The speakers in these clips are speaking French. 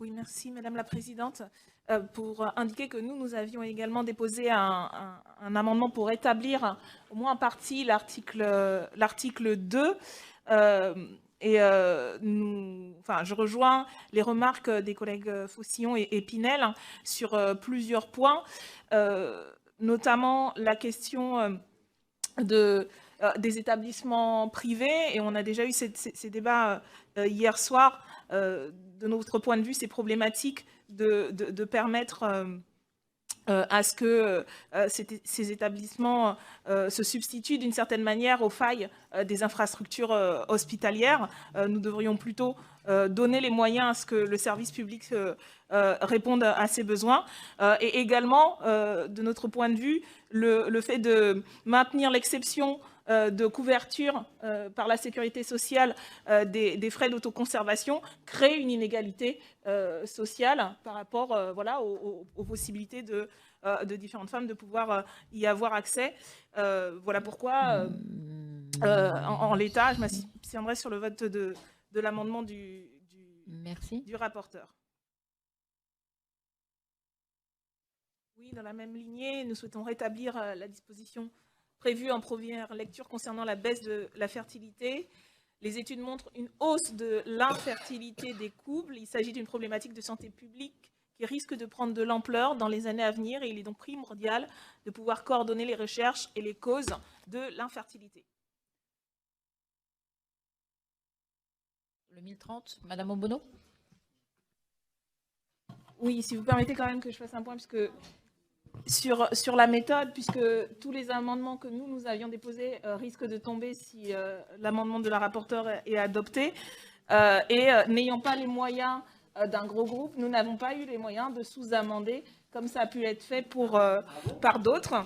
Oui, merci Madame la Présidente. Pour indiquer que nous avions également déposé un amendement pour établir au moins en partie l'article 2. Je rejoins les remarques des collègues Faucillon et Pinel sur plusieurs points, notamment la question des établissements privés, et on a déjà eu ces débats hier soir. De notre point de vue, c'est problématique de permettre à ce que ces établissements se substituent d'une certaine manière aux failles des infrastructures hospitalières. Nous devrions plutôt donner les moyens à ce que le service public réponde à ces besoins. Et également, de notre point de vue, le fait de maintenir l'exception de couverture par la sécurité sociale des frais d'autoconservation crée une inégalité sociale par rapport aux possibilités de différentes femmes de pouvoir y avoir accès. Voilà pourquoi, en l'état, je m'abstiendrai sur le vote de l'amendement du rapporteur. Oui, dans la même lignée, nous souhaitons rétablir la disposition prévue en première lecture concernant la baisse de la fertilité. Les études montrent une hausse de l'infertilité des couples. Il s'agit d'une problématique de santé publique qui risque de prendre de l'ampleur dans les années à venir, et il est donc primordial de pouvoir coordonner les recherches et les causes de l'infertilité. Le 1030, Madame Obono. Oui, si vous permettez quand même que je fasse un point, puisque sur la méthode, puisque tous les amendements que nous avions déposés risquent de tomber si l'amendement de la rapporteure est adopté. N'ayant pas les moyens d'un gros groupe, nous n'avons pas eu les moyens de sous-amender comme ça a pu être fait par d'autres.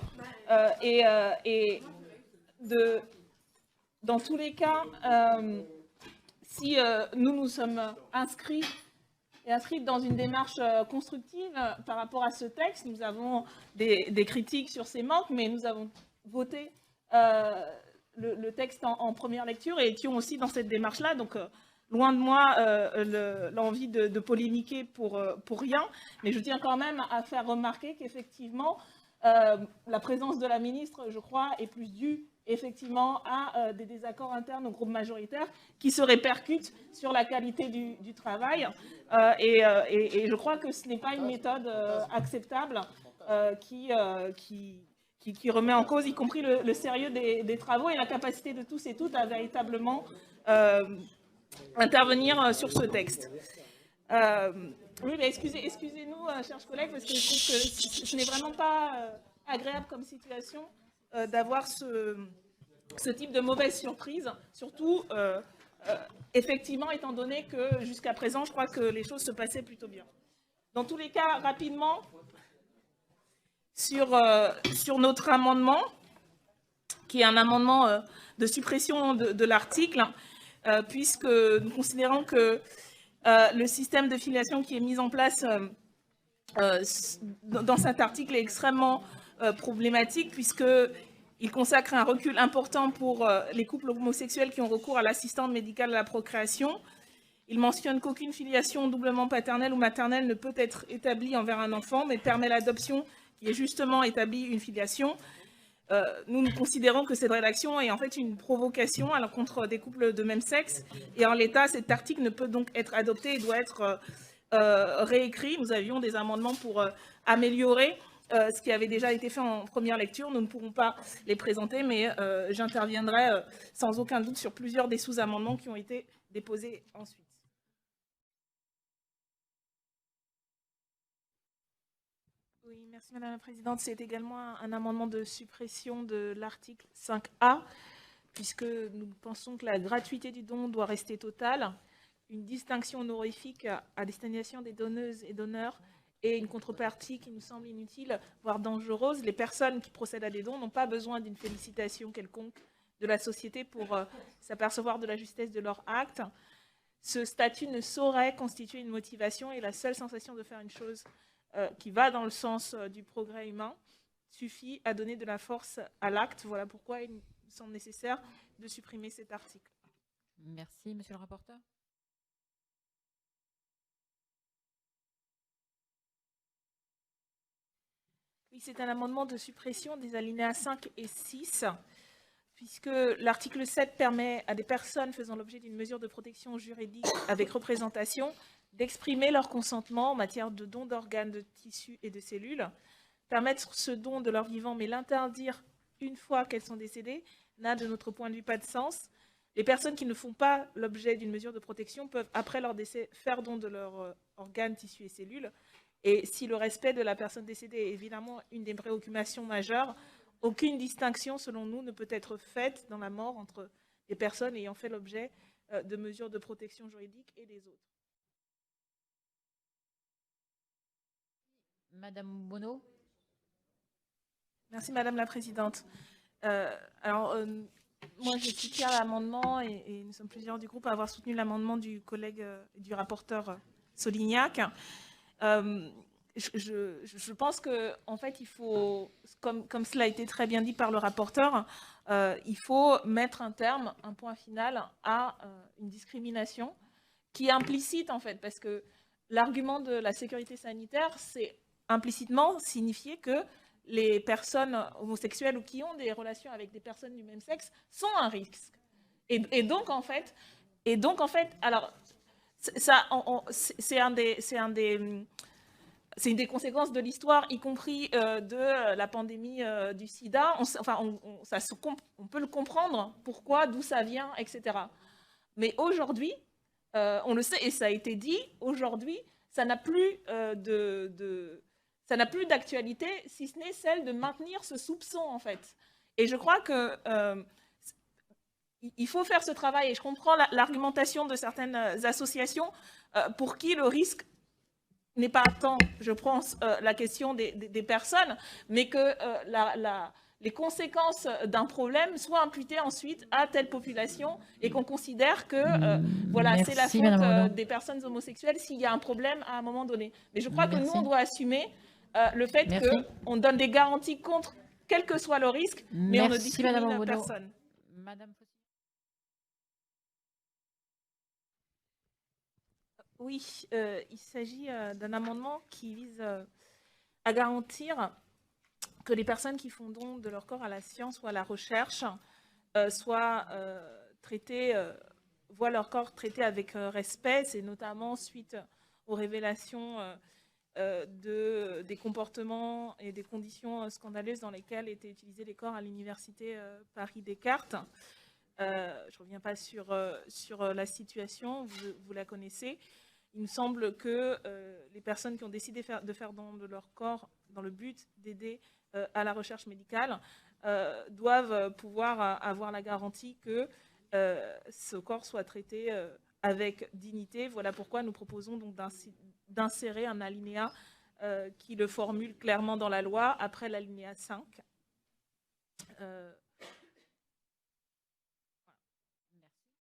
Dans tous les cas, si nous sommes inscrits dans une démarche constructive par rapport à ce texte, nous avons des critiques sur ces manques, mais nous avons voté le texte en première lecture et étions aussi dans cette démarche-là. Donc, loin de moi l'envie de polémiquer pour rien, mais je tiens quand même à faire remarquer qu'effectivement, la présence de la ministre, je crois, est plus due effectivement à des désaccords internes au groupe majoritaire qui se répercutent sur la qualité du travail. Et je crois que ce n'est pas une méthode acceptable qui remet en cause, y compris le sérieux des travaux et la capacité de tous et toutes à véritablement intervenir sur ce texte. Oui, mais excusez-nous, chers collègues, parce que je trouve que ce n'est vraiment pas agréable comme situation d'avoir ce type de mauvaise surprise, surtout effectivement, étant donné que jusqu'à présent, je crois que les choses se passaient plutôt bien. Dans tous les cas, rapidement, sur notre amendement, qui est un amendement de suppression de l'article, puisque nous considérons que le système de filiation qui est mis en place dans cet article est extrêmement problématique, puisqu'il consacre un recul important pour les couples homosexuels qui ont recours à l'assistante médicale à la procréation. Il mentionne qu'aucune filiation doublement paternelle ou maternelle ne peut être établie envers un enfant, mais permet l'adoption qui est justement établie une filiation. Nous considérons que cette rédaction est en fait une provocation à l'encontre des couples de même sexe, et en l'état, cet article ne peut donc être adopté et doit être réécrit. Nous avions des amendements pour améliorer ce qui avait déjà été fait en première lecture. Nous ne pourrons pas les présenter, mais j'interviendrai sans aucun doute sur plusieurs des sous-amendements qui ont été déposés ensuite. Oui, merci Madame la Présidente. C'est également un amendement de suppression de l'article 5A, puisque nous pensons que la gratuité du don doit rester totale. Une distinction honorifique à destination des donneuses et donneurs et une contrepartie qui nous semble inutile, voire dangereuse. Les personnes qui procèdent à des dons n'ont pas besoin d'une félicitation quelconque de la société pour s'apercevoir de la justesse de leur acte. Ce statut ne saurait constituer une motivation, et la seule sensation de faire une chose qui va dans le sens du progrès humain suffit à donner de la force à l'acte. Voilà pourquoi il me semble nécessaire de supprimer cet article. Merci, monsieur le rapporteur. Oui, c'est un amendement de suppression des alinéas 5 et 6, puisque l'article 7 permet à des personnes faisant l'objet d'une mesure de protection juridique avec représentation d'exprimer leur consentement en matière de don d'organes, de tissus et de cellules. Permettre ce don de leur vivant, mais l'interdire une fois qu'elles sont décédées, n'a de notre point de vue pas de sens. Les personnes qui ne font pas l'objet d'une mesure de protection peuvent, après leur décès, faire don de leurs organes, tissus et cellules. Et si le respect de la personne décédée est évidemment une des préoccupations majeures, aucune distinction, selon nous, ne peut être faite dans la mort entre les personnes ayant fait l'objet de mesures de protection juridique et les autres. Madame Obono. Merci Madame la Présidente. Moi je soutiens l'amendement et nous sommes plusieurs du groupe à avoir soutenu l'amendement du collègue du rapporteur Solignac. Je pense qu'en fait, il faut, comme cela a été très bien dit par le rapporteur, il faut mettre un terme, un point final à une discrimination qui est implicite, en fait, parce que l'argument de la sécurité sanitaire, c'est implicitement signifier que les personnes homosexuelles ou qui ont des relations avec des personnes du même sexe sont un risque. Et donc, en fait, alors, c'est une des conséquences de l'histoire, y compris de la pandémie du sida. On peut le comprendre, pourquoi, d'où ça vient, etc. Mais aujourd'hui, on le sait, et ça a été dit, aujourd'hui, ça n'a plus d'actualité, si ce n'est celle de maintenir ce soupçon, en fait. Et je crois que il faut faire ce travail, et je comprends l'argumentation de certaines associations pour qui le risque n'est pas tant, je pense, la question des personnes, mais que les conséquences d'un problème soient imputées ensuite à telle population et qu'on considère que voilà, c'est la faute des personnes homosexuelles s'il y a un problème à un moment donné. Mais je crois que nous, on doit assumer le fait qu'on donne des garanties contre quel que soit le risque, mais on ne discrimine personne. Madame... Oui, il s'agit d'un amendement qui vise à garantir que les personnes qui font don de leur corps à la science ou à la recherche soient traitées, voient leur corps traité avec respect. C'est notamment suite aux révélations des comportements et des conditions scandaleuses dans lesquelles étaient utilisés les corps à l'université Paris-Descartes. Je ne reviens pas sur la situation, vous la connaissez. Il me semble que les personnes qui ont décidé de faire don de leur corps dans le but d'aider à la recherche médicale doivent pouvoir avoir la garantie que ce corps soit traité avec dignité. Voilà pourquoi nous proposons donc d'insérer un alinéa qui le formule clairement dans la loi après l'alinéa 5.